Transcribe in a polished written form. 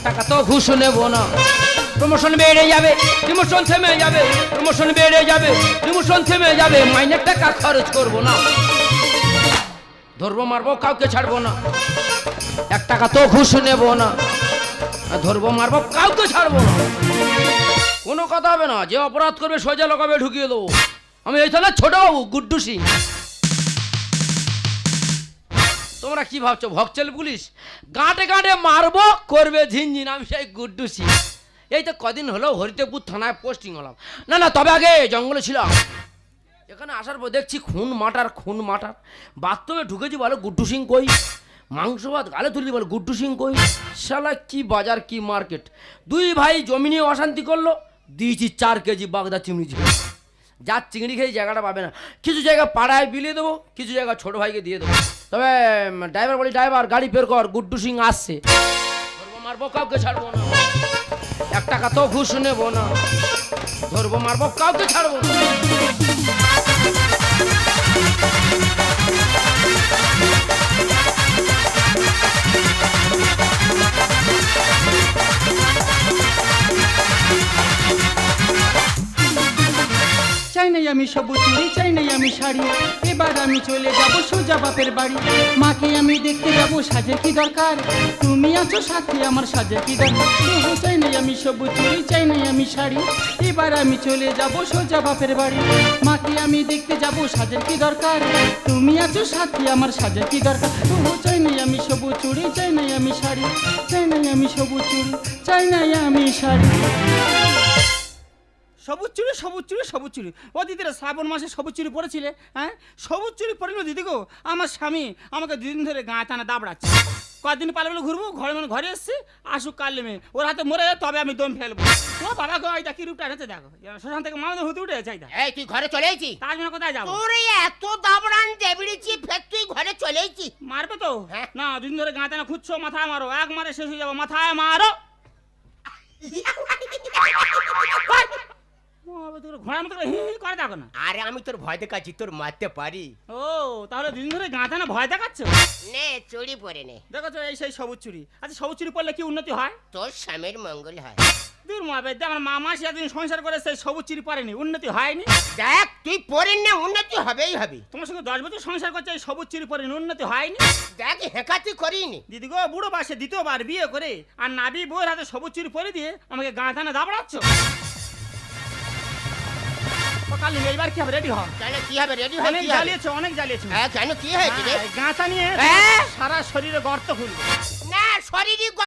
টাকা তো ঘুষ নেব না। প্রমোশন বেড়ে যাবে, ডিমোশন থেমে যাবে, প্রমোশন বেড়ে যাবে, ডিমোশন থেমে যাবে, মাইনের টাকা খরচ করব না। ধরবো মারবো কাউকে ছাড়বো না, 1 টাকা তো ঘুষ নেব না। ধরবো মারবো কাউকে ছাড়বো না, কোনো কথা হবে না। যে অপরাধ করবে সোজা লগাবে ঢুকিয়ে দেবো। আমি এই থানার ছোট বাবু গুড্ডু সিং। তোমরা কি ভাবছো ভক্সেল পুলিশ? গাঁটে গাঁটে মারবো করবে ঝিনঝিন, আমি সেই গুড্ডু সিং। এই তো কদিন হলো হরিদেবপুর থানায় পোস্টিং হলাম। না না, তবে আগে জঙ্গলে ছিলাম। এখানে আসার পর দেখছি খুন মাটার খুন মাটার। বাথরুমে ঢুকেছি, বলো গুড্ডু সিং কই? মাংস ভাত গালে তুলি, বলো গুড্ডু সিং কই? শালা কি বাজার কি মার্কেট। দুই ভাই জমি নিয়ে অশান্তি করলো, দিয়েছি 4 কেজি বাগদা চিংড়ি ঝোল। যার চিংড়ি খেয়ে জায়গাটা পাবে না। কিছু জায়গা পাড়ায় বিলিয়ে দেবো, কিছু জায়গা ছোট ভাইকে দিয়ে দেবো। তবে ড্রাইভার বলি, ড্রাইভার গাড়ি বের কর, গুড্ডু সিং আসছে। ধরবো মারবো কাউকে ছাড়বো না, 1 টাকা তো ঘুষ নেব না। ধরবো মারবো কাউকে ছাড়বো না। চাই নাই আমি সবুজ চুড়ি, চাই নাই আমি শাড়ি, এবার আমি চলে যাব সোজা বাপের বাড়ি। মাকে আমি দেখতে যাব, সাজের কি দরকার, তুমি আছো সাথে আমার সাজের কি দরকার। চাই নাই আমি সবুজ চুড়ি, চাই নাই আমি শাড়ি, এবার আমি চলে যাব সোজা বাপের বাড়ি। মাকে আমি দেখতে যাব, সাজের কি দরকার, তুমি আছো সাথে আমার সাজের কি দরকার। চাই নাই আমি সবুজ চুড়ি, চাই নাই আমি শাড়ি, চাই নাই আমি সবুজ চুড়ি, চাই নাই আমি শাড়ি। সবুজ চুড়ি সবুজ চুড়ি সবুজ চুড়ি, ও দিদিরা শ্রাবণ মাসে সবুজ চুড়ি পরেছিলে? হ্যাঁ, সবুজ চুড়ি পরিল দিদি গো। আমার স্বামী আমাকে 2 দিন ধরে গা টানা দাবড়াচ্ছে। কদিন পালে বলে ঘুরবো, ঘরে মানে ঘরে এসছি, আসুক কাল নেমে ওর হাতে মরে যায়, তবে আমি দম ফেলবো। ও বাবা গো, এইটা কি রূপটা এনেছে দেখো, শ্মশান থেকে মামাদের হতে উঠে চাই। এই তুই ঘরে চলে এসেছি? তার জন্য কোথায় যাবো? তোর এই এত দাবড়ান দেবড়েছি, ফের তুই ঘরে চলে এসেছি? মারবে তো? হ্যাঁ। না, 2 দিন ধরে গা টানা খুঁজছো, মাথায় মারো, এক মারে শেষ হয়ে যাবো, মাথায় মারো। ঘোড়ার মতো করে হি হি করে দেখো না। আরে আমি তোর ভয় দেখাচ্ছি, তোর মারতে পারি। ও তাহলে 2 দিন ধরে গা টানা ভয় দেখাচ্ছ? নে চুড়ি পরে নে। দেখো এই সেই সবুজ চুড়ি। আচ্ছা, সবুজ চুড়ি পরলে কি উন্নতি হয়? তোর স্বামীর মঙ্গল হয়। দূর মাবে, আমার মামা সেদিন সংসার করে সেই সবুজ চুড়ি পরেনি, উন্নতি হয়নি। দেখ তুই পরে নে, উন্নতি হবেই হবে। তোমার সঙ্গে 10 বছর সংসার করছে, এই সবুজ চুড়ি পরেনি, উন্নতি হয়নি। দেখ হেঁকাতি করিনি। দিদি গো, বুড়ো বাসে 2বার বিয়ে করে আর নাবি বউয়ের হাতে সবুজ চুড়ি পরে দিয়ে আমাকে গা টানা দাবড়াচ্ছ। কালি এইবার কি হবে? রেডি হ। তাহলে কি হবে? রেডি হয়ে অনেক কি হবে? জ্বালিয়েছো, অনেক জ্বালিয়েছো। হ্যাঁ কেন কি হয়েছে রে? গাঁথা নিয়ে হ্যাঁ? সারা শরীরে গর্ত খুলবে। না শরীরই